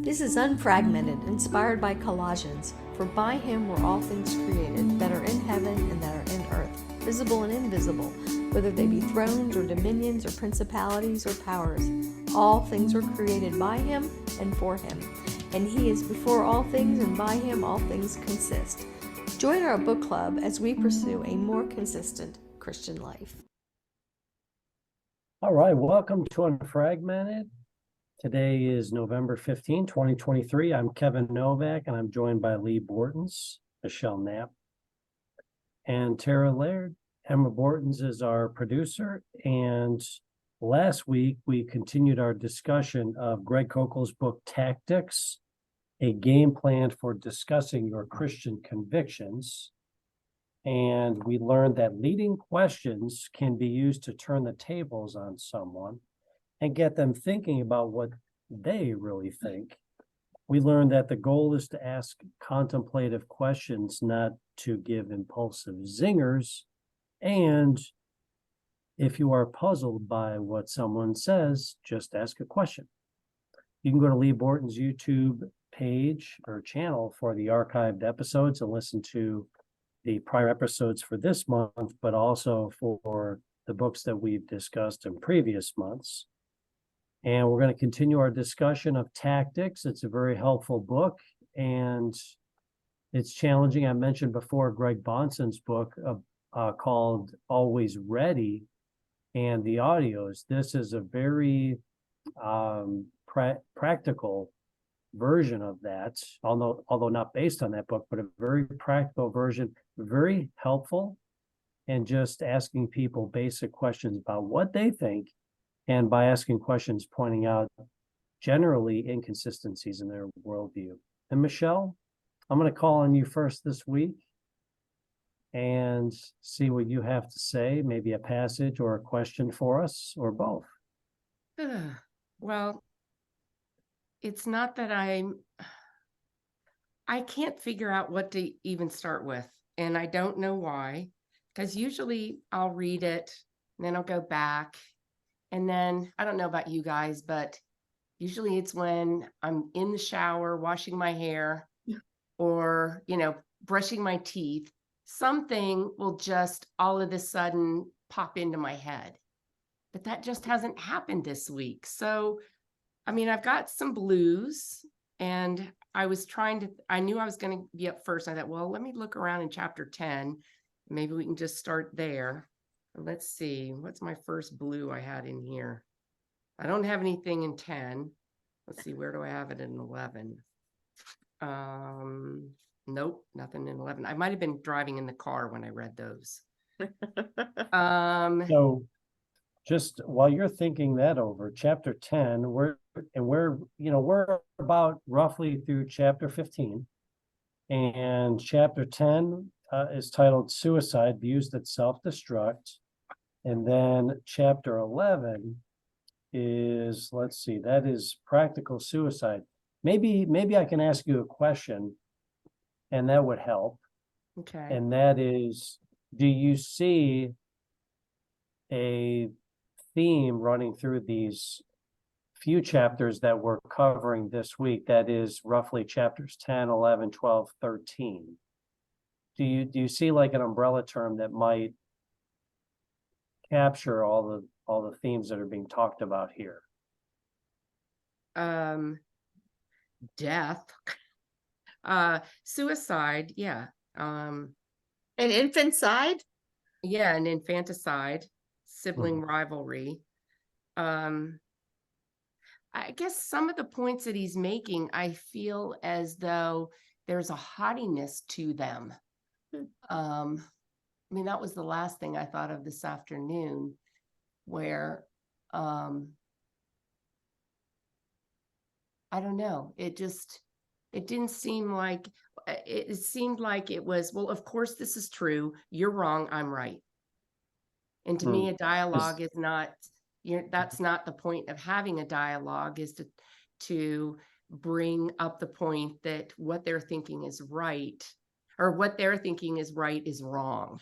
This is Unfragmented, inspired by Colossians. For by him were all things created, that are in heaven and that are in earth, visible and invisible, whether they be thrones or dominions or principalities or powers. All things were created by him and for him. And he is before all things, and by him all things consist. Join our book club as we pursue a more consistent Christian life. All right, welcome to Unfragmented. Today is November 15, 2023. I'm Kevin Novak, and I'm joined by Lee Bortons, Michelle Knapp, and Tara Laird. Emma Bortons is our producer, and last week we continued our discussion of Greg Koukl's book, Tactics, a game plan for discussing your Christian convictions. And we learned that leading questions can be used to turn the tables on someone and get them thinking about what they really think. We learned that the goal is to ask contemplative questions, not to give impulsive zingers. And if you are puzzled by what someone says, just ask a question. You can go to Lee Borton's YouTube page or channel for the archived episodes and listen to the prior episodes for this month, but also for the books that we've discussed in previous months. And we're going to continue our discussion of Tactics. It's a very helpful book, and it's challenging. I mentioned before Greg Bonson's book called Always Ready, and the audios. This is a very practical version of that, although not based on that book, but a very practical version, very helpful, and just asking people basic questions about what they think, and by asking questions, pointing out generally inconsistencies in their worldview. And Michelle, I'm going to call on you first this week and see what you have to say, maybe a passage or a question for us, or both. Well, it's not that I can't figure out what to even start with, and I don't know why, because usually I'll read it and then I'll go back, and then I don't know about you guys, but usually it's when I'm in the shower washing my hair or brushing my teeth, something will just all of a sudden pop into my head. But that just hasn't happened this week. So I've got some blues, and I knew I was going to be up first. I thought, well, let me look around in chapter 10. Maybe we can just start there. Let's see. What's my first blue I had in here? I don't have anything in 10. Let's see. Where do I have it in 11? Nope, nothing in 11. I might have been driving in the car when I read those. So just while you're thinking that over, chapter 10, we're about roughly through chapter 15, and chapter 10 is titled Suicide, Views That Self-Destruct. And then chapter 11 is, let's see, that is practical suicide. Maybe I can ask you a question, and that would help. Okay. And that is, do you see a theme running through these few chapters that we're covering this week? That is roughly chapters 10, 11, 12, 13. Do you see like an umbrella term that might capture all the themes that are being talked about here? Death, suicide, yeah. An infanticide? Yeah, an infanticide, sibling rivalry. I guess some of the points that he's making, I feel as though there's a haughtiness to them. That was the last thing I thought of this afternoon, where I don't know, it didn't seem like, it seemed like it was, well, of course this is true, you're wrong, I'm right. And to me, a dialogue is not, that's not the point of having a dialogue, is to bring up the point that what they're thinking is right, or what they're thinking is right is wrong.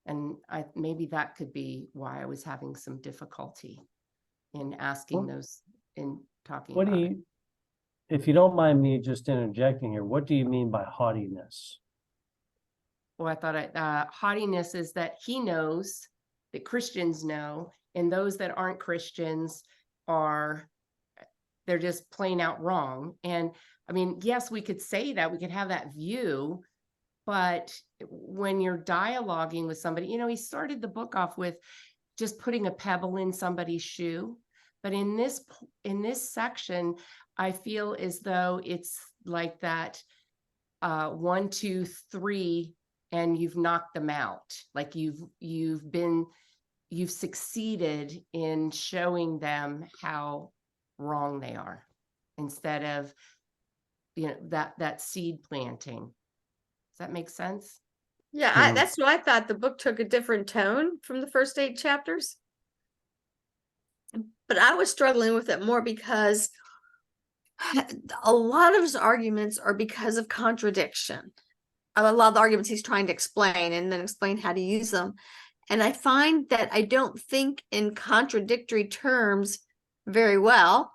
And maybe that could be why I was having some difficulty in asking those, in talking about it. if you don't mind me just interjecting here, what do you mean by haughtiness? Well, I thought haughtiness is that he knows that Christians know, and those that aren't Christians they're just plain out wrong. And I mean, yes, we could say that, we could have that view, but when you're dialoguing with somebody, he started the book off with just putting a pebble in somebody's shoe. But in this section, I feel as though it's like that 1, 2, 3, and you've knocked them out. Like you've succeeded in showing them how wrong they are, instead of that seed planting. Does that make sense? Yeah, Mhm. that's why I thought the book took a different tone from the first 8 chapters. But I was struggling with it more because a lot of his arguments are because of contradiction. A lot of the arguments he's trying to explain and then explain how to use them. And I find that I don't think in contradictory terms very well.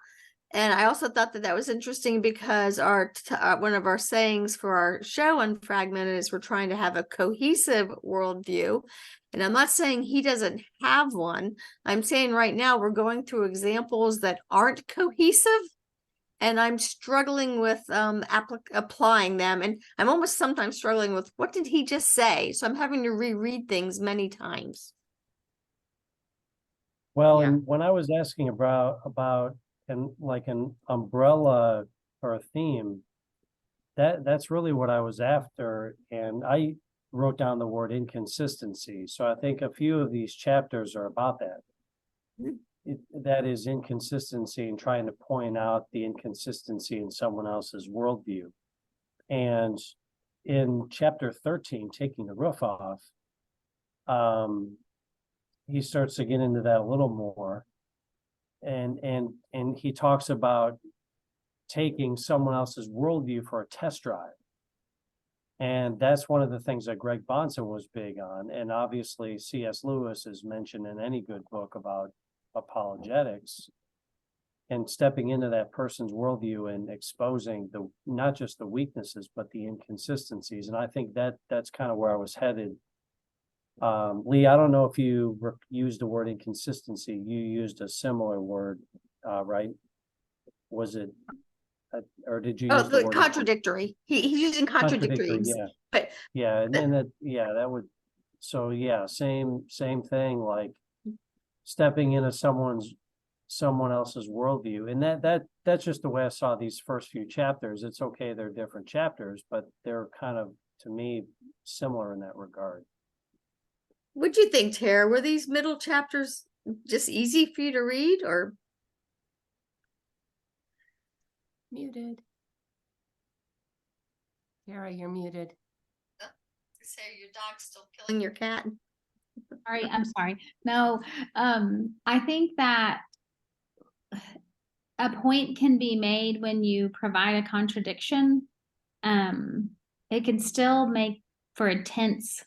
And I also thought that was interesting because one of our sayings for our show Unfragmented is we're trying to have a cohesive worldview. And I'm not saying he doesn't have one. I'm saying right now we're going through examples that aren't cohesive. And I'm struggling with applying them. And I'm almost sometimes struggling with what did he just say? So I'm having to reread things many times. Well, Yeah. and when I was asking about an umbrella or a theme, that's really what I was after. And I wrote down the word inconsistency. So I think a few of these chapters are about that. That is inconsistency and trying to point out the inconsistency in someone else's worldview. And in chapter 13, taking the roof off, he starts to get into that a little more. And he talks about taking someone else's worldview for a test drive. And that's one of the things that Greg Bonson was big on. And obviously C.S. Lewis is mentioned in any good book about apologetics, and stepping into that person's worldview and exposing not just the weaknesses, but the inconsistencies. And I think that's kind of where I was headed. Lee, I don't know if you used the word inconsistency. You used a similar word, right? Was it, or did you use the the word contradictory? He's using contradictory. Yeah. But Yeah, and then that would, so yeah, same thing, like stepping into someone else's worldview. And that's just the way I saw these first few chapters. It's okay, they're different chapters, but they're kind of, to me, similar in that regard. what'd you think, Tara? Were these middle chapters just easy for you to read, or? Muted. Tara, you're muted. Say your dog's still killing your cat. Sorry, I'm sorry. No, I think that a point can be made when you provide a contradiction. It can still make for a tense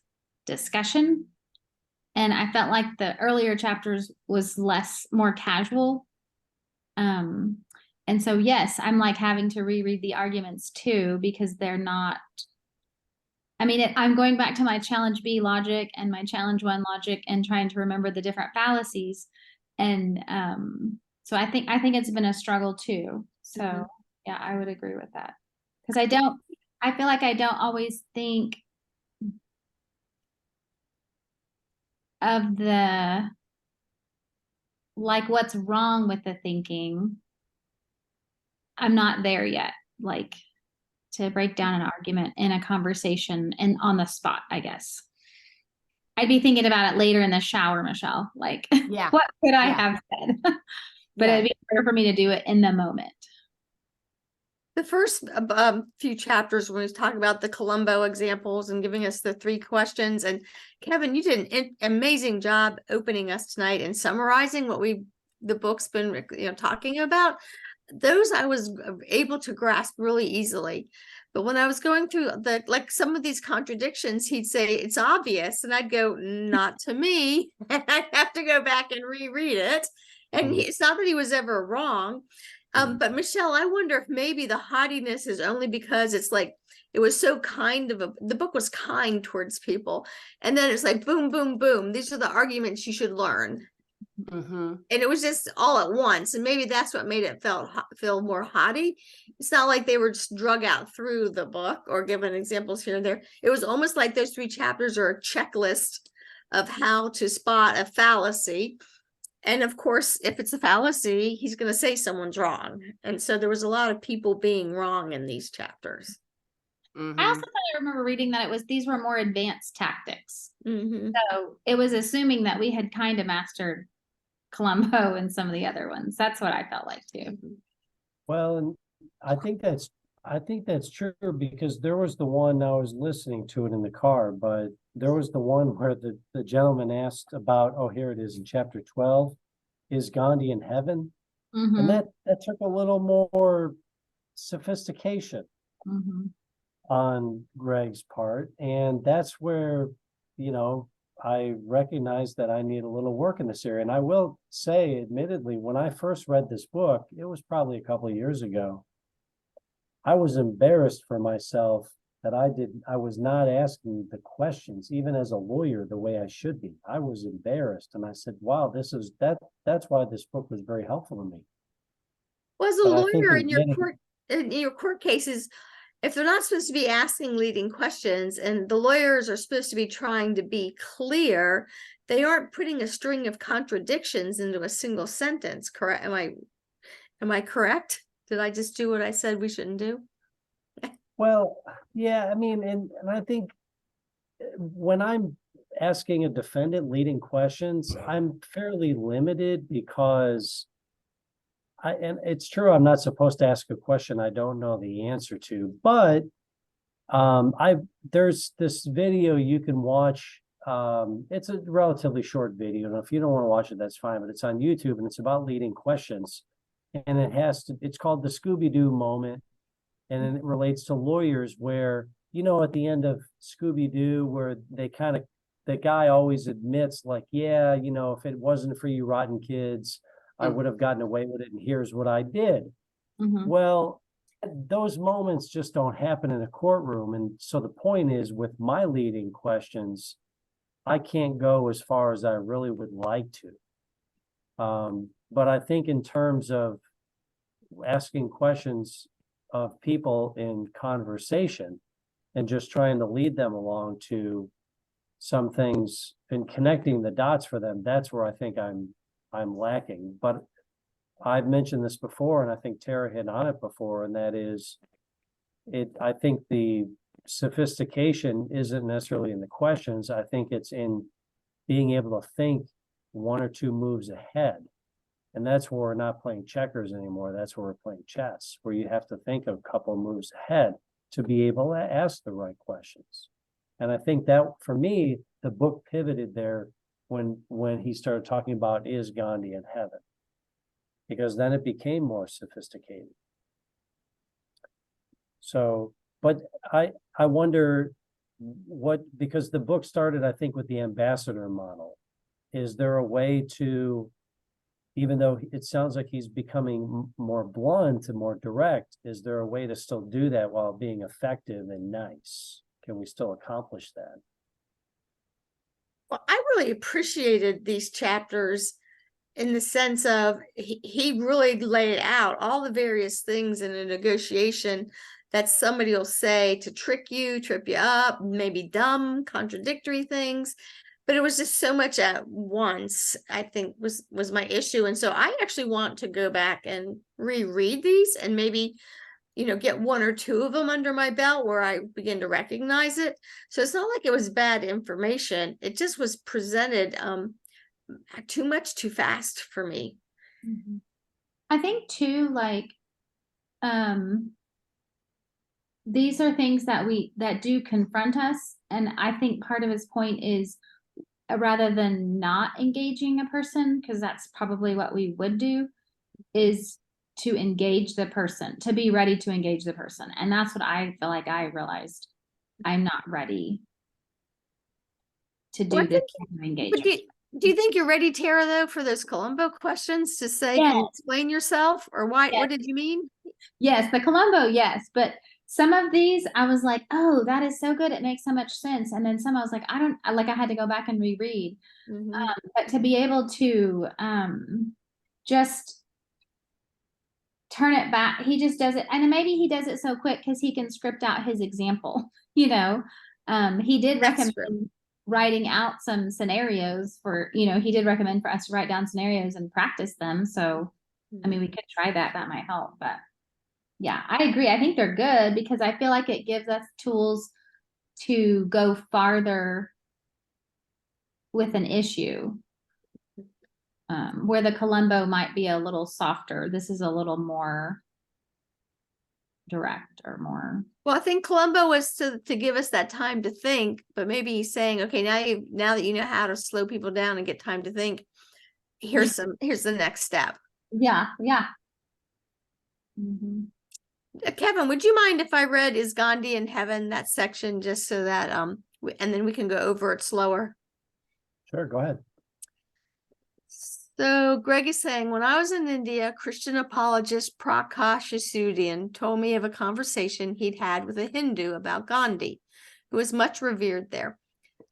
discussion. And I felt like the earlier chapters was more casual. And so, yes, I'm like having to reread the arguments too, because they're not, I mean, I'm going back to my challenge B logic and my challenge 1 logic and trying to remember the different fallacies. And so I think it's been a struggle too. So yeah, I would agree with that. Because I feel like I don't always think of what's wrong with the thinking. I'm not there yet, like to break down an argument in a conversation and on the spot, I guess. I'd be thinking about it later in the shower, Michelle, like, Yeah. what could I have said? But it'd be better for me to do it in the moment. The first few chapters when he's talking about the Columbo examples and giving us the 3 questions, and Kevin, you did an amazing job opening us tonight and summarizing what the book's been talking about. Those I was able to grasp really easily. But when I was going through some of these contradictions, he'd say it's obvious, and I'd go, not to me. And I'd have to go back and reread it. And it's not that he was ever wrong. But Michelle, I wonder if maybe the haughtiness is only because it's like it was so the book was kind towards people, and then it's like boom, boom, boom. These are the arguments you should learn, Mm-hmm. and it was just all at once, and maybe that's what made it feel more haughty. It's not like they were just drug out through the book or given examples here and there. It was almost like those 3 chapters are a checklist of how to spot a fallacy. And of course, if it's a fallacy, he's going to say someone's wrong. And so there was a lot of people being wrong in these chapters. Mm-hmm. I also thought I remember reading that these were more advanced tactics. Mm-hmm. So it was assuming that we had kind of mastered Columbo and some of the other ones. That's what I felt like too. Well, and I think that's true, because there was the one, I was listening to it in the car, but there was the one where the gentleman asked about, oh, here it is in chapter 12, is Gandhi in heaven? Mhm. And that took a little more sophistication Mhm. on Greg's part. And that's where, I recognize that I need a little work in this area. And I will say, admittedly, when I first read this book, it was probably a couple of years ago, I was embarrassed for myself that I was not asking the questions, even as a lawyer, the way I should be. I was embarrassed. And I said, wow, that's why this book was very helpful to me. Well, as a But I think lawyer in in your court cases, if they're not supposed to be asking leading questions and the lawyers are supposed to be trying to be clear, they aren't putting a string of contradictions into a single sentence, correct? Am I correct? Did I just do what I said we shouldn't do? Well, yeah, I mean, and I think when I'm asking a defendant leading questions, I'm fairly limited because and it's true, I'm not supposed to ask a question I don't know the answer to, but there's this video you can watch. It's a relatively short video, and if you don't want to watch it, that's fine, but it's on YouTube and it's about leading questions. And it's called the Scooby-Doo moment. And it relates to lawyers where, at the end of Scooby-Doo, where the guy always admits, like, yeah, if it wasn't for you rotten kids, I would have gotten away with it, and here's what I did. Mhm. Well, those moments just don't happen in a courtroom. And so the point is, with my leading questions, I can't go as far as I really would like to. But I think in terms of asking questions of people in conversation and just trying to lead them along to some things and connecting the dots for them, that's where I think I'm lacking. But I've mentioned this before, and I think Tara hit on it before, and that is I think the sophistication isn't necessarily in the questions. I think it's in being able to think 1 or 2 moves ahead. And that's where we're not playing checkers anymore. That's where we're playing chess, where you have to think a couple moves ahead to be able to ask the right questions. And I think that, for me, the book pivoted there when he started talking about, is Gandhi in heaven? Because then it became more sophisticated. So, but I wonder because the book started, I think, with the ambassador model. Is there a way to, even though it sounds like he's becoming more blunt and more direct, is there a way to still do that while being effective and nice? Can we still accomplish that? Well, I really appreciated these chapters in the sense of he really laid out all the various things in a negotiation that somebody will say to trick you, trip you up, maybe dumb, contradictory things. But it was just so much at once, I think was my issue. And so I actually want to go back and reread these and maybe, get 1 or 2 of them under my belt where I begin to recognize it. So it's not like it was bad information. It just was presented too much too fast for me. Mhm. I think too, like, these are things that do confront us. And I think part of his point is, rather than not engaging a person, because that's probably what we would do, is to engage the person, to be ready to engage the person. And that's what I feel like I realized I'm not ready to do Well, I this think, kind of but engagement. Do you think you're ready, Tara, though, for those Columbo questions to say, can you Yes. explain yourself, or why? Yes. What did you mean? Yes, the Columbo, yes, but some of these I was like, oh, that is so good. It makes so much sense. And then some I was like, I had to go back and reread. Mhm. But to be able to just turn it back, he just does it. And maybe he does it so quick because he can script out his example, you know. He did That's true. recommend writing out some scenarios for, he did recommend for us to write down scenarios and practice them. So, I mean, we could try that. That might help, but yeah, I agree. I think they're good because I feel like it gives us tools to go farther with an issue. Where the Columbo might be a little softer. This is a little more direct or more. Well, I think Columbo was to give us that time to think, but maybe he's saying, okay, now that you know how to slow people down and get time to think, here's the next step. Yeah, yeah. Mm-hmm. Kevin, would you mind if I read Is Gandhi in Heaven, that section, just so that and then we can go over it slower? Sure, go ahead. So Greg is saying, when I was in India, Christian apologist Prakash Asudian told me of a conversation he'd had with a Hindu about Gandhi, who was much revered there.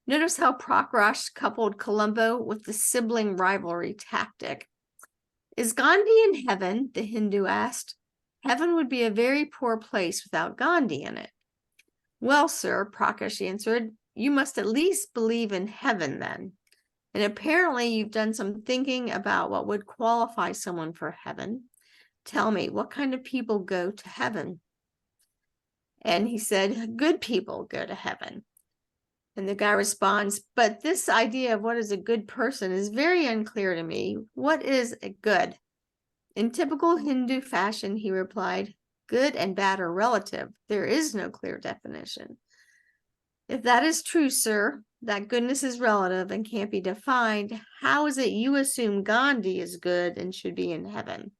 Notice how Prakash coupled Columbo with the sibling rivalry tactic. Is Gandhi in heaven? The Hindu asked. Heaven would be a very poor place without Gandhi in it. Well, sir, Prakash answered, you must at least believe in heaven then. And apparently you've done some thinking about what would qualify someone for heaven. Tell me, what kind of people go to heaven? And he said, good people go to heaven. And the guy responds, but this idea of what is a good person is very unclear to me. What is a good? In typical Hindu fashion, he replied, good and bad are relative. There is no clear definition. If that is true, sir, that goodness is relative and can't be defined, how is it you assume Gandhi is good and should be in heaven?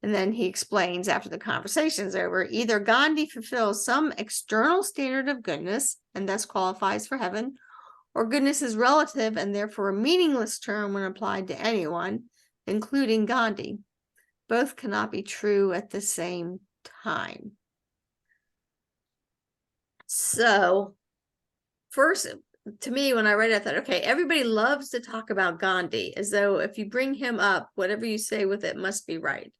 And then he explains after the conversation's over, either Gandhi fulfills some external standard of goodness and thus qualifies for heaven, or goodness is relative and therefore a meaningless term when applied to anyone, including Gandhi. Both cannot be true at the same time. So, first, to me, when I read it, I thought, okay, everybody loves to talk about Gandhi, as though if you bring him up, whatever you say with it must be right.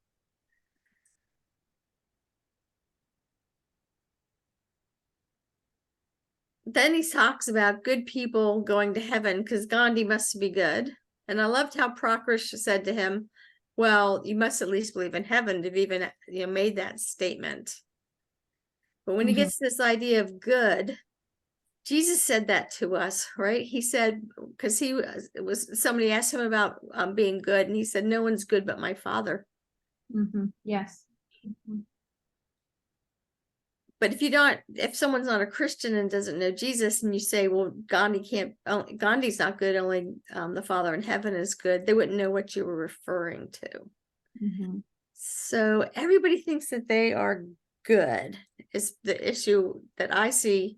Then he talks about good people going to heaven because Gandhi must be good. And I loved how Prakash said to him, well, you must at least believe in heaven to have even made that statement. But when he gets this idea of good, Jesus said that to us, right? He said, because somebody asked him about being good, and he said, no one's good but my Father. Yes. Mm-hmm. But if someone's not a Christian and doesn't know Jesus, and you say, well, Gandhi's not good, only the Father in heaven is good, they wouldn't know what you were referring to. Mm-hmm. So everybody thinks that they are good is the issue that I see.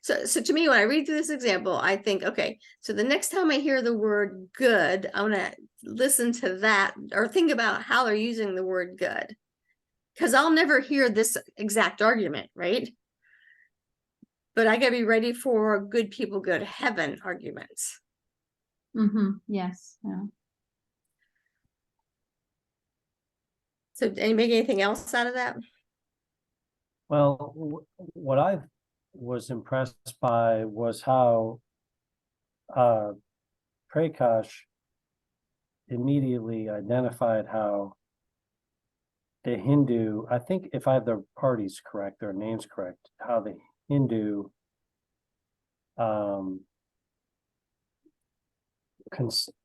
So to me, when I read through this example, I think, okay, so the next time I hear the word good, I'm going to listen to that or think about how they're using the word good. Because I'll never hear this exact argument, right? But I got to be ready for good people go to heaven arguments. Yes. Yeah. So did you make anything else out of that? Well, what I was impressed by was how Prakash immediately identified how the Hindu, I think if I have their parties correct, their names correct, how the Hindu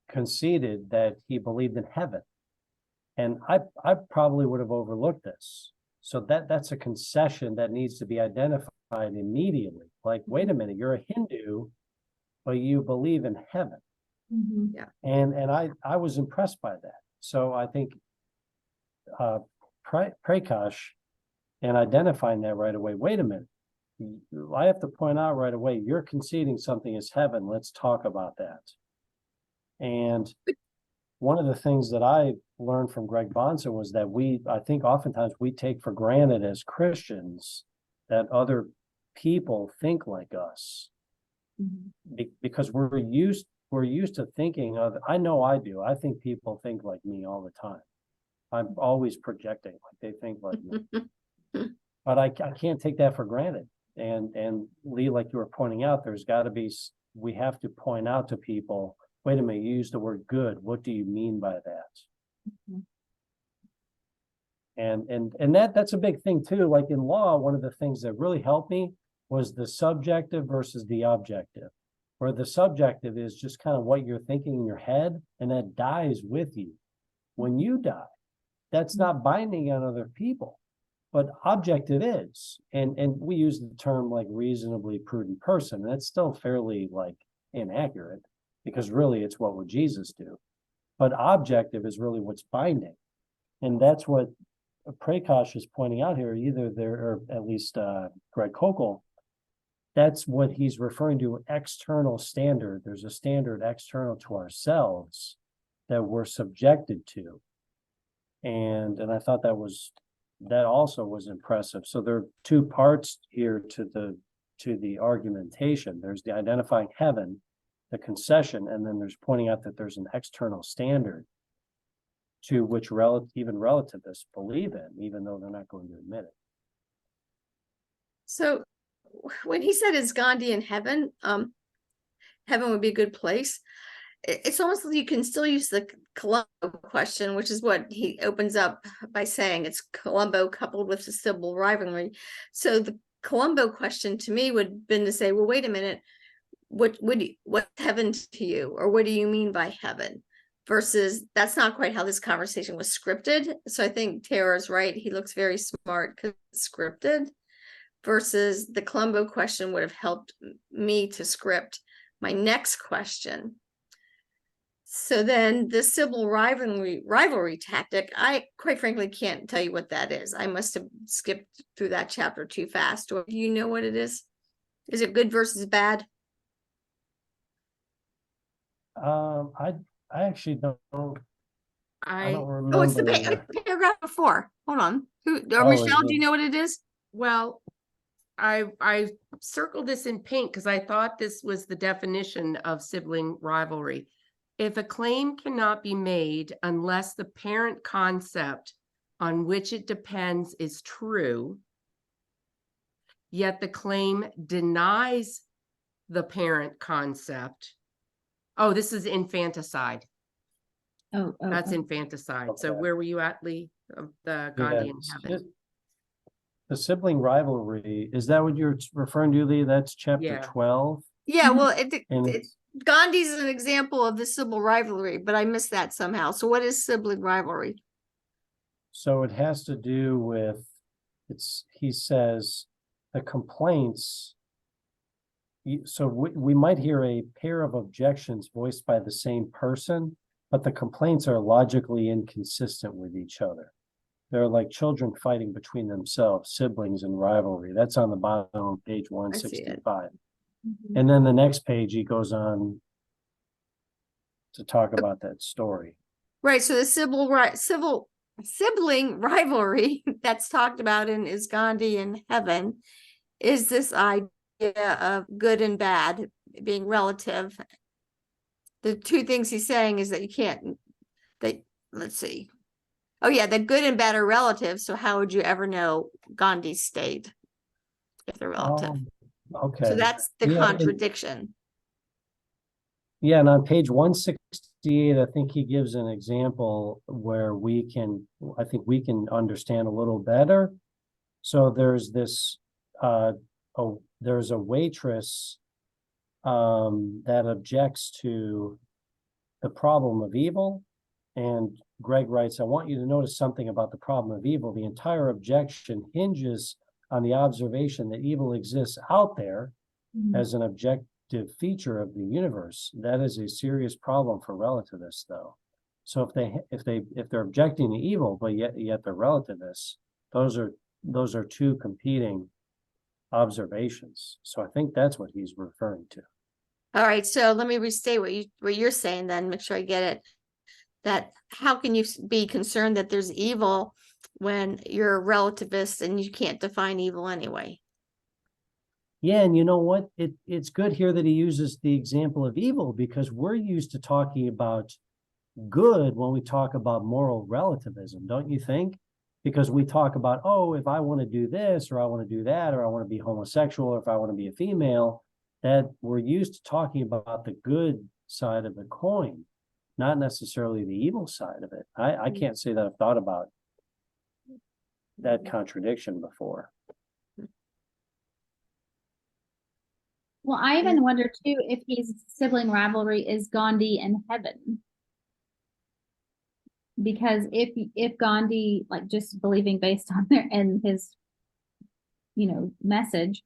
conceded that he believed in heaven. And I probably would have overlooked this. So that's a concession that needs to be identified immediately. Like, wait a minute, you're a Hindu, but you believe in heaven. Yeah. And I was impressed by that. So I think Prakash and identifying that right away, wait a minute, I have to point out right away, you're conceding something is heaven. Let's talk about that. And one of the things that I learned from Greg Bonson was that I think oftentimes we take for granted as Christians that other people think like us. Because we're used to thinking of, I know I do. I think people think like me all the time. I'm always projecting like they think like me. But I can't take that for granted. And Lee, like you were pointing out, we have to point out to people, wait a minute, you used the word good. What do you mean by that? And that's a big thing too. Like in law, one of the things that really helped me was the subjective versus the objective, where the subjective is just kind of what you're thinking in your head, and that dies with you. When you die, that's not binding on other people, but objective is. And we use the term like reasonably prudent person, and that's still fairly like inaccurate, because really it's what would Jesus do. But objective is really what's binding. And that's what Prakash is pointing out here, either there, or at least Greg Koukl, that's what he's referring to, external standard. There's a standard external to ourselves that we're subjected to. And I thought that also was impressive. So there are two parts here to the argumentation. There's the identifying heaven, the concession, and then there's pointing out that there's an external standard to which even relativists believe in, even though they're not going to admit it. So when he said, is Gandhi in heaven? Heaven would be a good place. It's almost like you can still use the Columbo question, which is what he opens up by saying it's Columbo coupled with the Sybil rivalry. So the Columbo question to me would have been to say, well, wait a minute, what's heaven to you? Or what do you mean by heaven? Versus that's not quite how this conversation was scripted. So I think Tara's right. He looks very smart because it's scripted. Versus the Columbo question would have helped me to script my next question. So then the Sybil rivalry tactic, I quite frankly can't tell you what that is. I must have skipped through that chapter too fast. Or do you know what it is? Is it good versus bad? I actually don't I remember. Oh, it's the paragraph before. Hold on. Michelle, do you know what it is? Well, I circled this in pink because I thought this was the definition of sibling rivalry. If a claim cannot be made unless the parent concept on which it depends is true, yet the claim denies the parent concept. Oh, this is infanticide. That's infanticide. So where were you at, Lee? Of the Gandhi in heaven. The sibling rivalry, is that what you're referring to, Lee? That's chapter 12. Yeah, well, And Gandhi's an example of the Sybil rivalry, but I missed that somehow. So what is sibling rivalry? so it has to do with, he says the complaints. So we might hear a pair of objections voiced by the same person, but the complaints are logically inconsistent with each other. They're like children fighting between themselves, siblings and rivalry. That's on the bottom of page 165. And then the next page, he goes on to talk about that story. Right. So the sibling rivalry that's talked about in Is Gandhi in Heaven is this idea of good and bad being relative. The two things he's saying is that you can't, let's see. Oh yeah, that good and bad are relative. So how would you ever know Gandhi's state if they're relative? Okay. So that's the contradiction. And on page 168, I think he gives an example where I think we can understand a little better. So there's this, there's a waitress that objects to the problem of evil. And Greg writes, I want you to notice something about the problem of evil. The entire objection hinges on the observation that evil exists out there as an objective feature of the universe. That is a serious problem for relativists, though. So if they're objecting to evil, but yet they're relativists, those are two competing observations. So I think that's what he's referring to. All right, so let me restate what you're saying then, make sure I get it. That how can you be concerned that there's evil when you're a relativist and you can't define evil anyway? Yeah, and you know what? It's good here that he uses the example of evil, because we're used to talking about good when we talk about moral relativism, don't you think? Because we talk about, oh, if I want to do this, or I want to do that, or I want to be homosexual, or if I want to be a female, that we're used to talking about the good side of the coin, not necessarily the evil side of it. I can't say that I've thought about that contradiction before. Well, I even wonder too if his sibling rivalry is Gandhi and heaven. Because if Gandhi, like, just believing based on their and his, message,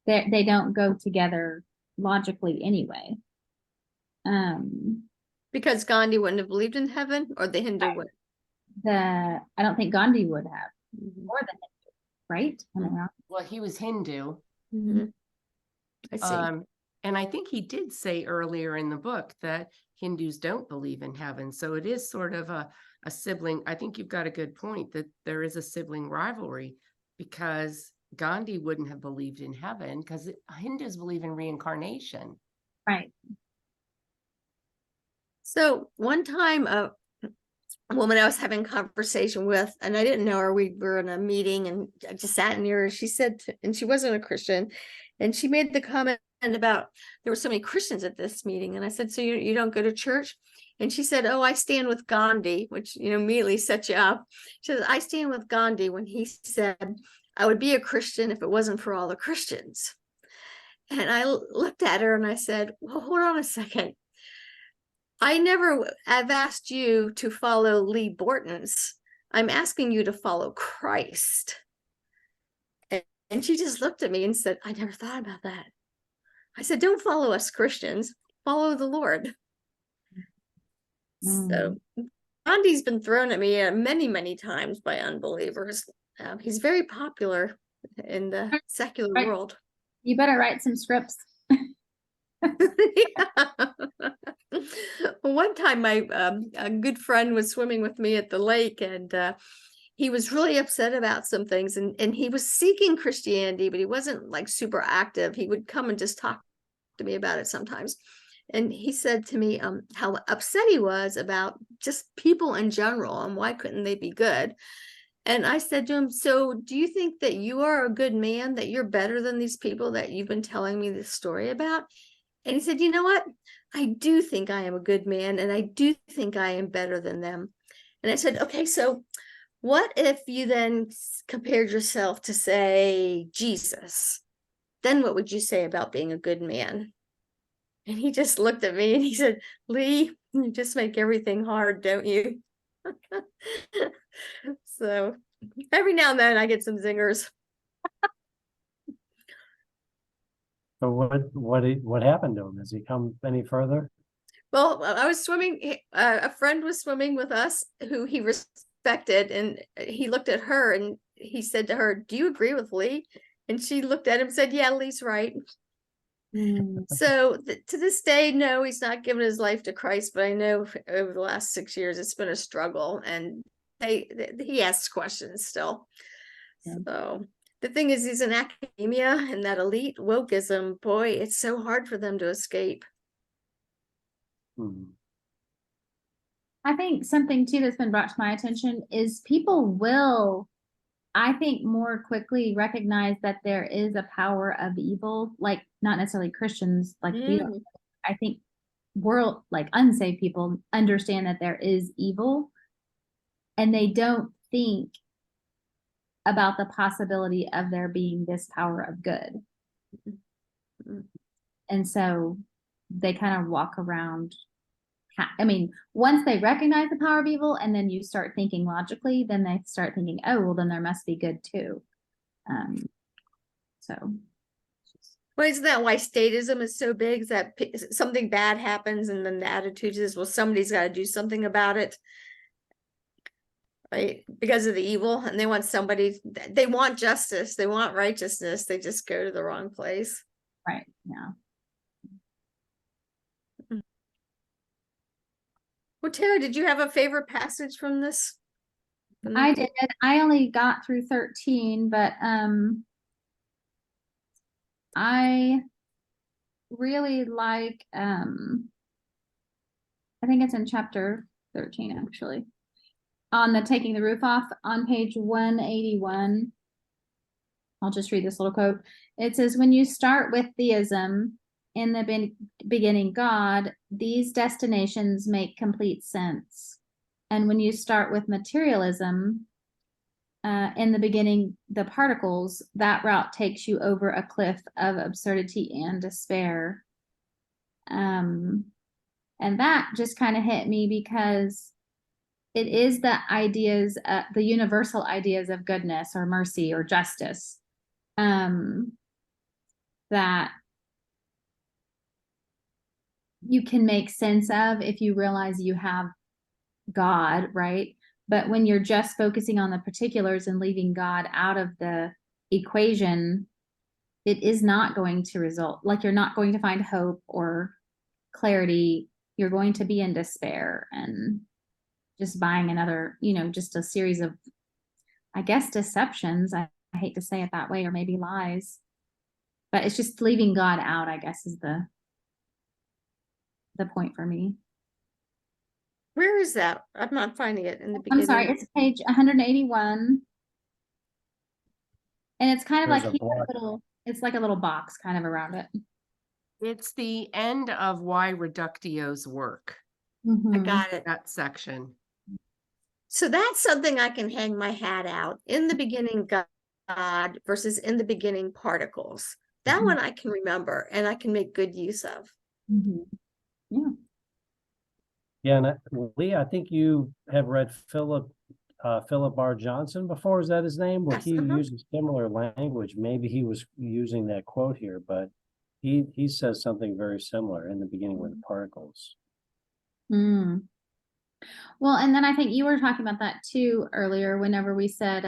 that they don't go together logically anyway. Because Gandhi wouldn't have believed in heaven, or the Hindu would. I don't think Gandhi would have, Mhm. or the Hindu, right? Am I wrong? Well, he was Hindu. Mhm. I see. And I think he did say earlier in the book that Hindus don't believe in heaven. So it is sort of a sibling. I think you've got a good point that there is a sibling rivalry, because Gandhi wouldn't have believed in heaven because Hindus believe in reincarnation. Right. So one time, a woman I was having a conversation with, and I didn't know her, we were in a meeting and I just sat near her. She said, and she wasn't a Christian, and she made the comment about there were so many Christians at this meeting. And I said, so you don't go to church? And she said, oh, I stand with Gandhi, which, immediately set you up. She says, I stand with Gandhi when he said, I would be a Christian if it wasn't for all the Christians. And I looked at her and I said, well, hold on a second. I've asked you to follow Lee Borton's. I'm asking you to follow Christ. And she just looked at me and said, I never thought about that. I said, don't follow us Christians, follow the Lord. So Gandhi's been thrown at me many, many times by unbelievers. He's very popular in the secular world. You better write some scripts. One time my a good friend was swimming with me at the lake, and he was really upset about some things, and he was seeking Christianity, but he wasn't like super active. He would come and just talk to me about it sometimes. And he said to me how upset he was about just people in general and why couldn't they be good. And I said to him, so do you think that you are a good man, that you're better than these people that you've been telling me this story about? And he said, you know what? I do think I am a good man, and I do think I am better than them. And I said, okay, so what if you then compared yourself to, say, Jesus? Then what would you say about being a good man? And he just looked at me and he said, Lee, you just make everything hard, don't you? So every now and then I get some zingers. So what happened to him? Has he come any further? Well, I was swimming. A friend was swimming with us who he respected, and he looked at her and he said to her, do you agree with Lee? And she looked at him and said, yeah, Lee's right. So to this day, no, he's not given his life to Christ, but I know over the last 6 years, it's been a struggle, and he asks questions still. Yeah. So the thing is, he's in academia, and that elite wokeism, boy, it's so hard for them to escape. I think something too that's been brought to my attention is people will, I think, more quickly recognize that there is a power of evil, like not necessarily Christians, like we don't. I think world, like unsaved people, understand that there is evil, and they don't think about the possibility of there being this power of good. And so they kind of walk around. I mean, once they recognize the power of evil and then you start thinking logically, then they start thinking, oh, well, then there must be good too. So. Well, isn't that why statism is so big? Is that something bad happens and then the attitude is, well, somebody's got to do something about it. right? Because of the evil, and they want somebody, they want justice, they want righteousness, they just go to the wrong place. Right. Yeah. Well, Tara, did you have a favorite passage from this? I did. I only got through 13, but I really like I think it's in chapter 13 actually. On the taking the roof off on page 181. I'll just read this little quote. It says, when you start with theism, in the beginning God, these destinations make complete sense. And when you start with materialism, in the beginning, the particles, that route takes you over a cliff of absurdity and despair. And that just kind of hit me because it is the ideas, the universal ideas of goodness or mercy or justice, that you can make sense of if you realize you have God, right? But when you're just focusing on the particulars and leaving God out of the equation, it is not going to result, like you're not going to find hope or clarity. You're going to be in despair and just buying another, just a series of, I guess, deceptions. I hate to say it that way, or maybe lies, but it's just leaving God out, I guess, is the point for me. Where is that? I'm not finding it in the I'm beginning. sorry, it's page 181. And it's kind of There's like a block. it's like a little box kind of around it. It's the end of why reductios work, I Mhm. got it. that section. So that's something I can hang my hat out. In the beginning, God versus in the beginning, particles. That Mhm. one I can remember and I can make good use of. Mhm. Yeah. Yeah, and Lee, I think you have read Philip R. Johnson before. Is that his name? Well, Yes, he uh-huh. uses similar language. Maybe he was using that quote here, but he says something very similar in the beginning with the particles. Mm. Well, and then I think you were talking about that too earlier whenever we said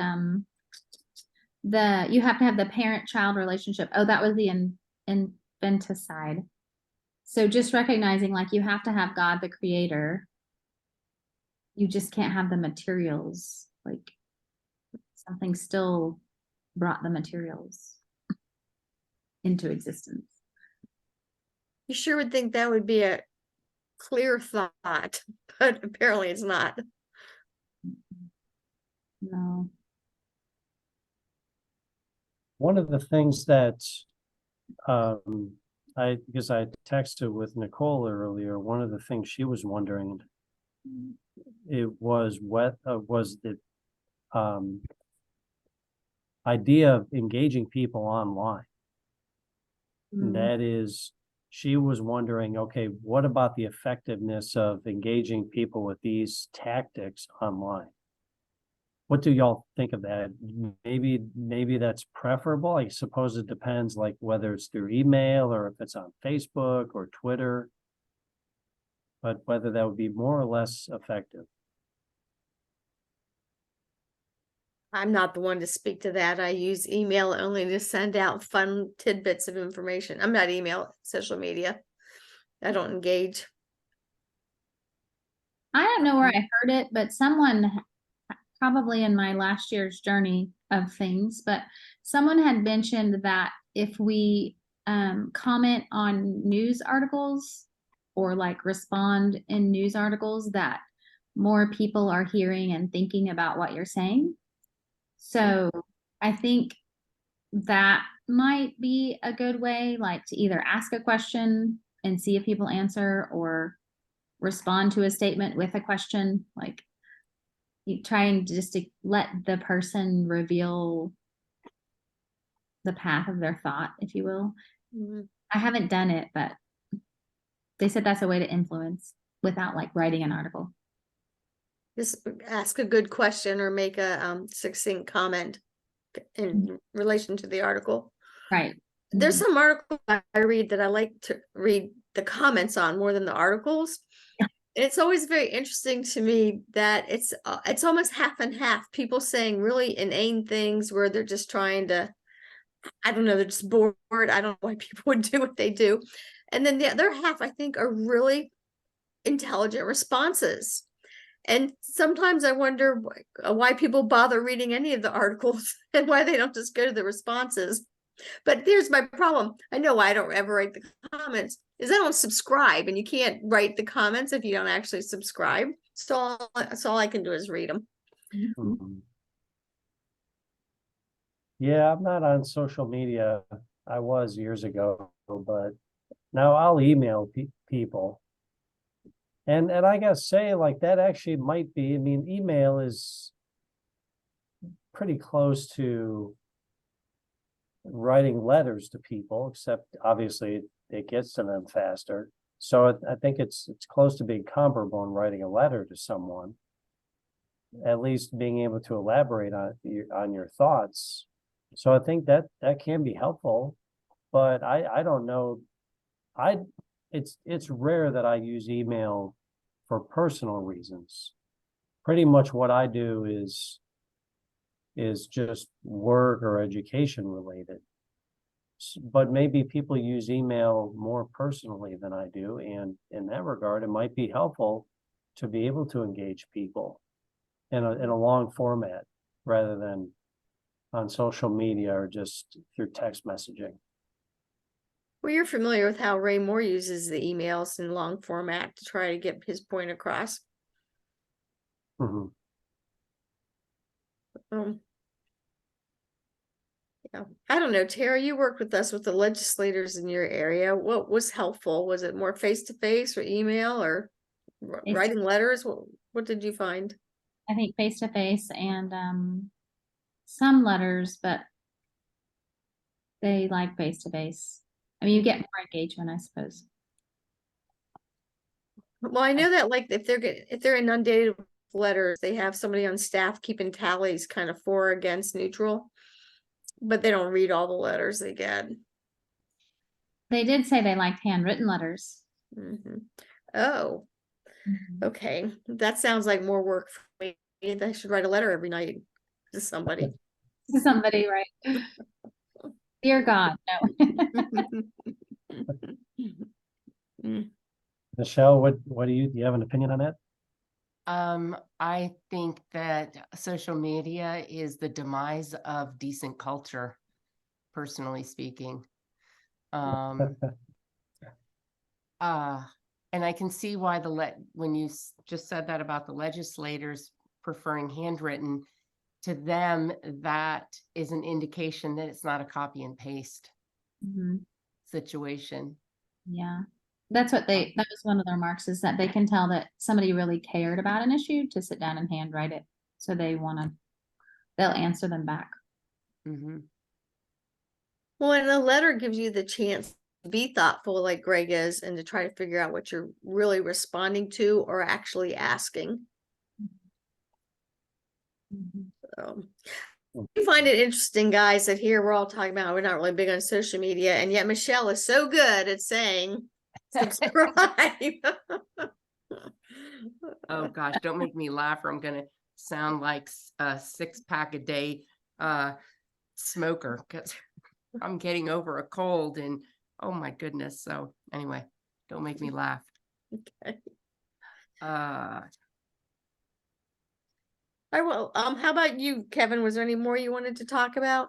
you have to have the parent-child relationship. Oh, that was the infanticide. So just recognizing like you have to have God the creator. You just can't have the materials. Like something still brought the materials into existence. You sure would think that would be a clear thought, but apparently it's not. No. One of the things that because I texted with Nicole earlier, one of the things she was wondering it was the idea of engaging people online. And that is, she was wondering, okay, what about the effectiveness of engaging people with these tactics online? What do y'all think of that? Maybe that's preferable. I suppose it depends, like whether it's through email or if it's on Facebook or Twitter, but whether that would be more or less effective. I'm not the one to speak to that. I use email only to send out fun tidbits of information. I'm not email, social media. I don't engage. I don't know where I heard it, but someone probably in my last year's journey of things, but someone had mentioned that if we comment on news articles or like respond in news articles, that more people are hearing and thinking about what you're saying. So I think that might be a good way, like to either ask a question and see if people answer or respond to a statement with a question, like you trying just to let the person reveal the path of their thought, if you will. Mhm. I haven't done it, but they said that's a way to influence without like writing an article. Just ask a good question or make a succinct comment in relation to the article. Right. There's some articles I read that I like to read the comments on more than the articles. It's always very interesting to me that it's almost half and half. People saying really inane things where they're just trying to, I don't know, they're just bored. I don't know why people would do what they do. And then the other half, I think, are really intelligent responses. And sometimes I wonder why people bother reading any of the articles and why they don't just go to the responses. But here's my problem. I know why I don't ever write the comments is I don't subscribe, and you can't write the comments if you don't actually subscribe. So all I can do is read them. Mhm. Yeah, I'm not on social media. I was years ago, but now I'll email people. And I gotta say, like, that actually might be, I mean, email is pretty close to writing letters to people, except obviously it gets to them faster. So I think it's close to being comparable in writing a letter to someone. At least being able to elaborate on your thoughts. So I think that can be helpful, but I don't know. It's rare that I use email for personal reasons. Pretty much what I do is just work or education related. But maybe people use email more personally than I do, and in that regard, it might be helpful to be able to engage people in a long format rather than on social media or just through text messaging. Well, you're familiar with how Ray Moore uses the emails in long format to try to get his point across. Mhm. Yeah, I don't know, Tara, you worked with us with the legislators in your area. What was helpful? Was it more face to face or email or writing letters? What did you find? I think face to face and some letters, but they like face to face. I mean, you get more engagement, I suppose. Well, I know that like if they're inundated with letters, they have somebody on staff keeping tallies kind of for, against, neutral, but they don't read all the letters they get. They did say they liked handwritten letters. Mhm. Oh, okay. That sounds like more work for me. I should write a letter every night to somebody. To somebody, right? Dear God, no. Michelle, what do you have an opinion on that? I think that social media is the demise of decent culture, personally speaking. And I can see why when you just said that about the legislators preferring handwritten, to them, that is an indication that it's not a copy and paste Mhm. situation. Yeah. That's what that was one of their marks, is that they can tell that somebody really cared about an issue to sit down and handwrite it. So they'll answer them back. Mm-hmm. Well, and a letter gives you the chance to be thoughtful like Greg is and to try to figure out what you're really responding to or actually asking. I find it interesting, guys, that here we're all talking about we're not really big on social media, and yet Michelle is so good at saying subscribe. Oh gosh, don't make me laugh or I'm gonna sound like a 6-pack a day smoker, because I'm getting over a cold and oh my goodness. So anyway, don't make me laugh. Okay. All right, well, how about you, Kevin? Was there any more you wanted to talk about?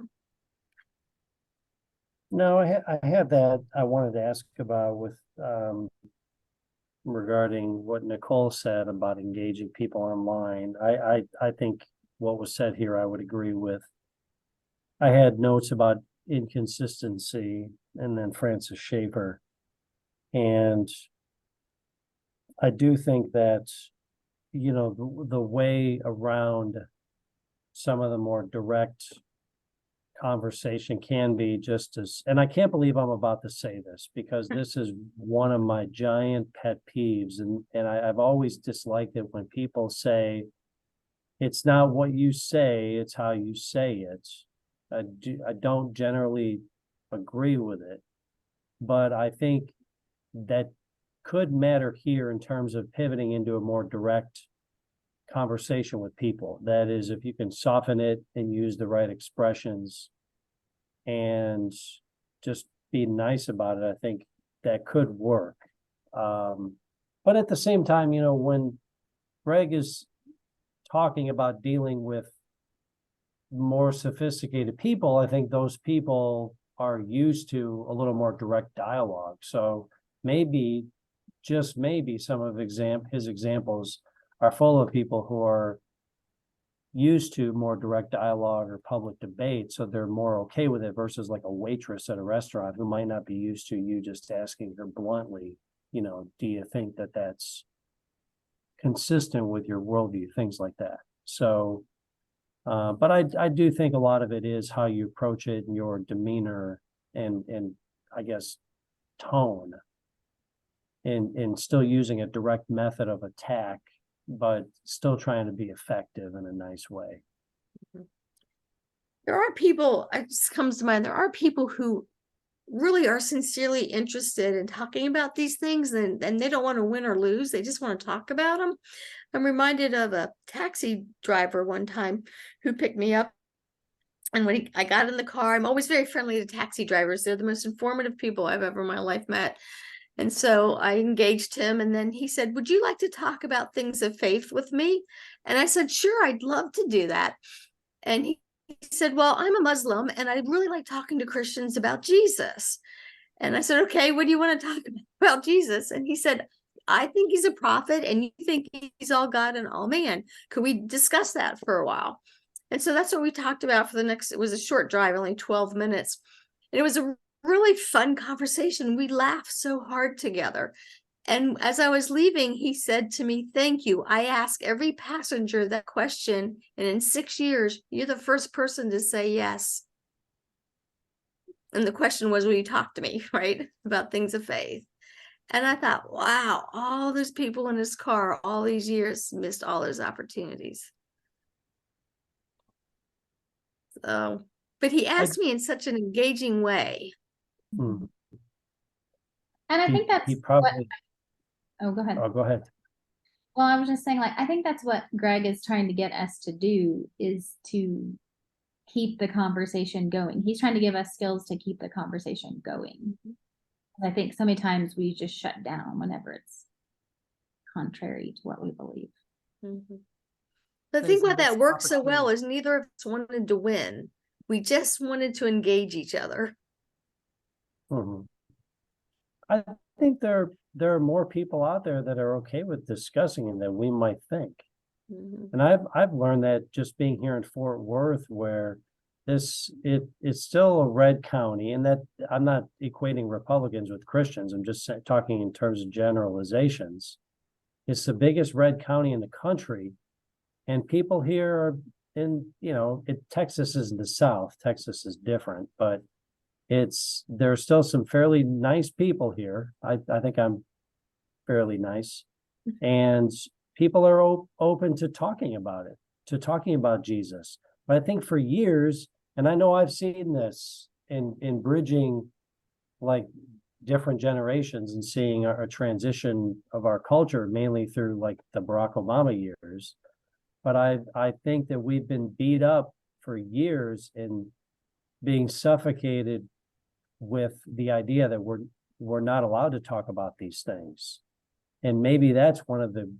No, I had that I wanted to ask about with regarding what Nicole said about engaging people online. I think what was said here I would agree with. I had notes about inconsistency and then Francis Schaeffer. And I do think that, you know, the way around some of the more direct conversation can be just as, and I can't believe I'm about to say this because this is one of my giant pet peeves. And I've always disliked it when people say, it's not what you say, it's how you say it. I don't generally agree with it, but I think that could matter here in terms of pivoting into a more direct conversation with people. That is, if you can soften it and use the right expressions and just be nice about it, I think that could work. But at the same time, you know, when Greg is talking about dealing with more sophisticated people, I think those people are used to a little more direct dialogue. So maybe, just maybe, some of his examples are full of people who are used to more direct dialogue or public debate, so they're more okay with it, versus like a waitress at a restaurant who might not be used to you just asking her bluntly, you know, do you think that that's consistent with your worldview, things like that. So, but I do think a lot of it is how you approach it and your demeanor and I guess tone, and still using a direct method of attack, but still trying to be effective in a nice way. There are people, it just comes to mind, there are people who really are sincerely interested in talking about these things, and they don't want to win or lose. They just want to talk about them. I'm reminded of a taxi driver one time who picked me up. And when I got in the car, I'm always very friendly to taxi drivers. They're the most informative people I've ever in my life met. And so I engaged him, and then he said, "Would you like to talk about things of faith with me?" And I said, "Sure, I'd love to do that." And he said, "Well, I'm a Muslim and I really like talking to Christians about Jesus." And I said, "Okay, what do you want to talk about Jesus?" And he said, "I think he's a prophet and you think he's all God and all man. Could we discuss that for a while?" And so that's what we talked about for the next, it was a short drive, only 12 minutes. And it was a really fun conversation. We laughed so hard together. And as I was leaving, he said to me, "Thank you. I ask every passenger that question. And in 6 years, you're the first person to say yes." And the question was, will you talk to me, right? About things of faith. And I thought, wow, all those people in his car all these years missed all those opportunities. So, but he asked me in such an engaging way. Hmm. And I think that's he what, probably, oh, go ahead. oh, go ahead. Well, I was just saying, like, I think that's what Greg is trying to get us to do, is to keep the conversation going. He's trying to give us skills to keep the conversation going. I think so many times we just shut down whenever it's contrary to what we believe. Mm-hmm. The Those thing why that missed worked so well opportunities. is neither of us wanted to win. We just wanted to engage each other. Mhm. I think there are more people out there that are okay with discussing it than we might think. Mhm. And I've learned that just being here in Fort Worth, where it's still a red county, and that I'm not equating Republicans with Christians. I'm just talking in terms of generalizations. It's the biggest red county in the country, and people here are Texas is in the South. Texas is different, but there's still some fairly nice people here. I think I'm fairly nice, and people are open to talking about it, to talking about Jesus. But I think for years, and I know I've seen this in bridging like different generations and seeing a transition of our culture, mainly through like the Barack Obama years. But I think that we've been beat up for years in being suffocated with the idea that we're not allowed to talk about these things. And maybe that's one of the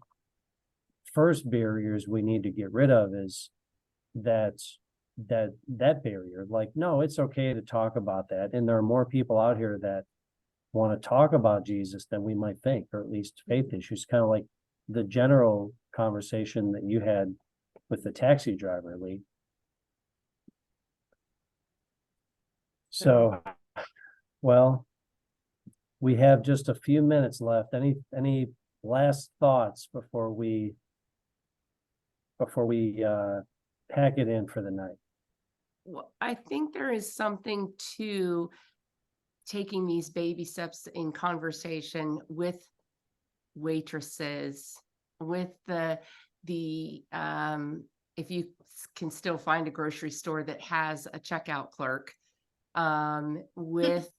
first barriers we need to get rid of, is that barrier. Like, no, it's okay to talk about that. And there are more people out here that want to talk about Jesus than we might think, or at least faith issues, kind of like the general conversation that you had with the taxi driver, Lee. So, well, we have just a few minutes left. Any last thoughts before we pack it in for the night? Well, I think there is something to taking these baby steps in conversation with waitresses, with the if you can still find a grocery store that has a checkout clerk, with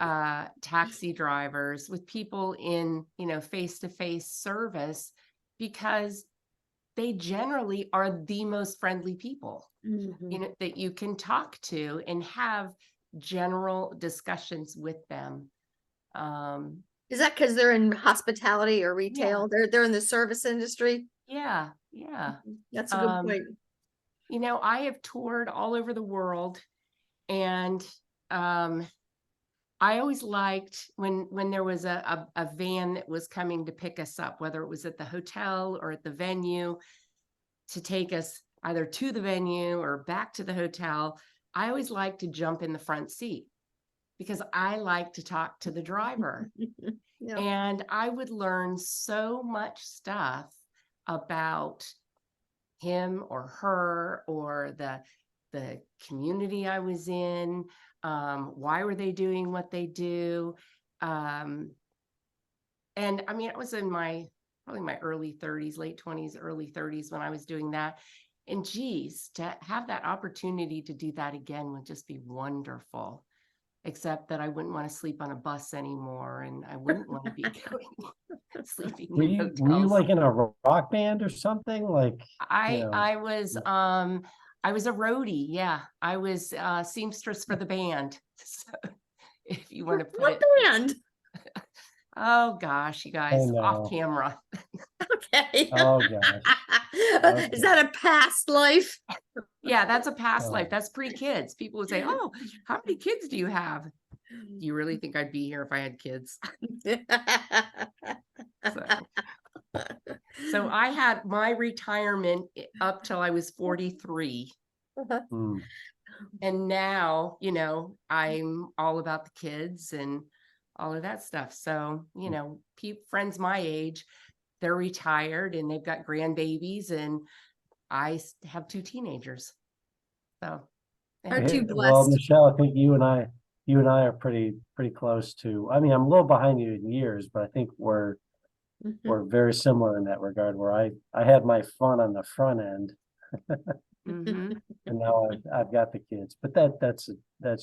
taxi drivers, with people in, face-to-face service, because they generally are the most friendly people, Mhm. that you can talk to and have general discussions with them. Is that because they're in hospitality or Yeah. retail? They're in the service industry? Yeah. That's a good point. I have toured all over the world, and I always liked when there was a van that was coming to pick us up, whether it was at the hotel or at the venue, to take us either to the venue or back to the hotel. I always liked to jump in the front seat because I like to talk to the driver. Yeah. And I would learn so much stuff about him or her, or the community I was in. Why were they doing what they do? And I mean, I was in probably my early 30s, late 20s, early 30s when I was doing that. And geez, to have that opportunity to do that again would just be wonderful. Except that I wouldn't want to sleep on a bus anymore, and I wouldn't want to be sleeping Were in you hotels. like in a rock band or something? Like, I was a roadie. Yeah, I was seamstress for the band. So, if you want to put What it, band? oh gosh, you guys, off know. camera. Okay. Oh gosh. Is that a past life? Yeah, that's a past Oh. life. That's pre-kids. People would say, "Oh, how many kids do you have?" Do you really think I'd be here if I had kids? So I had my retirement up till I was 43. Hmm. And now, I'm all about the kids and all of that stuff. So, friends my age, they're retired and they've got grandbabies, and I have 2 teenagers. So, yeah. Aren't you Well, blessed? Michelle, I think you and I are pretty close to. I mean, I'm a little behind you in years, but I think we're very similar in that regard. Where I had my fun on the front end, Mhm. and now I've got the kids. But that's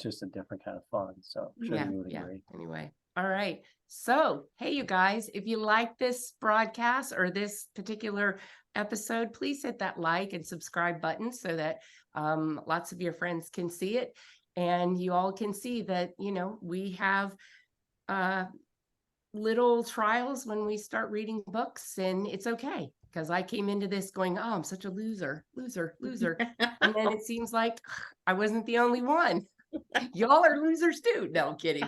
just a different kind of fun. So I'm sure you would agree. Anyway, all right. So, hey, you guys, if you like this broadcast or this particular episode, please hit that like and subscribe button so that lots of your friends can see it, and you all can see that we have little trials when we start reading books, and it's okay, because I came into this going, oh, I'm such a loser. And then it seems like I wasn't the only one. Y'all are losers too. No, I'm kidding.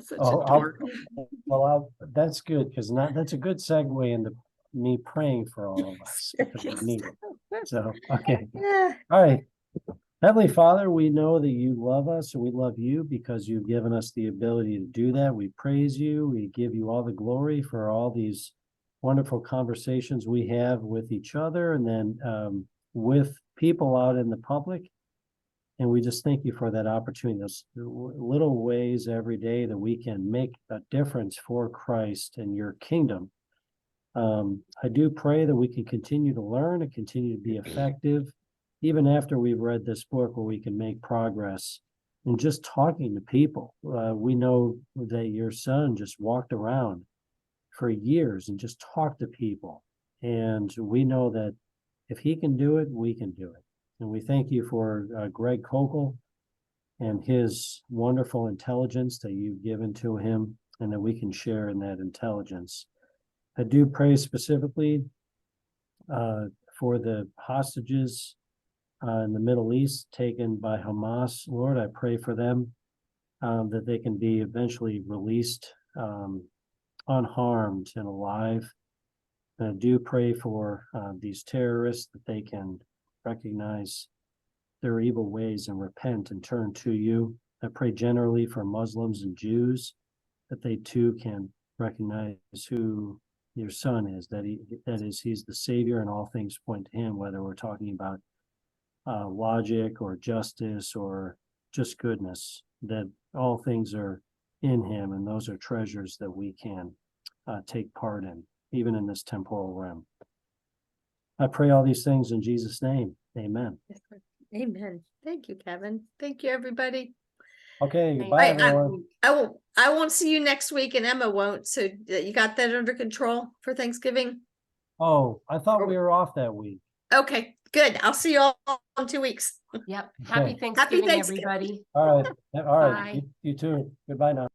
Such a dork. That's good, because that's a good segue into me praying for all of us, because we need it. So, okay. Yeah. All right. Heavenly Father, we know that you love us, and we love you because you've given us the ability to do that. We praise you. We give you all the glory for all these wonderful conversations we have with each other, and then with people out in the public. And we just thank you for that opportunity, those little ways every day that we can make a difference for Christ and your kingdom. I do pray that we can continue to learn and continue to be effective, even after we've read this book, where we can make progress in just talking to people. We know that your son just walked around for years and just talked to people. And we know that if he can do it, we can do it. And we thank you for Greg Koukl and his wonderful intelligence that you've given to him, and that we can share in that intelligence. I do pray specifically for the hostages in the Middle East taken by Hamas. Lord, I pray for them that they can be eventually released unharmed and alive. And I do pray for these terrorists, that they can recognize their evil ways and repent and turn to you. I pray generally for Muslims and Jews, that they too can recognize who your son is, he's the savior, and all things point to him, whether we're talking about logic or justice or just goodness, that all things are in him, and those are treasures that we can take part in, even in this temporal realm. I pray all these things in Jesus' name. Amen. Amen. Thank you, Kevin. Thank you, everybody. Okay, Thank goodbye, Right, you. everyone. I won't see you next week and Emma won't. So you got that under control for Thanksgiving? Oh, I thought we were off that week. Okay, good. I'll see you all in 2 weeks. Yep. Okay. Happy Thanksgiving, Thanksgiving. everybody. All right, Bye. you too. Goodbye now.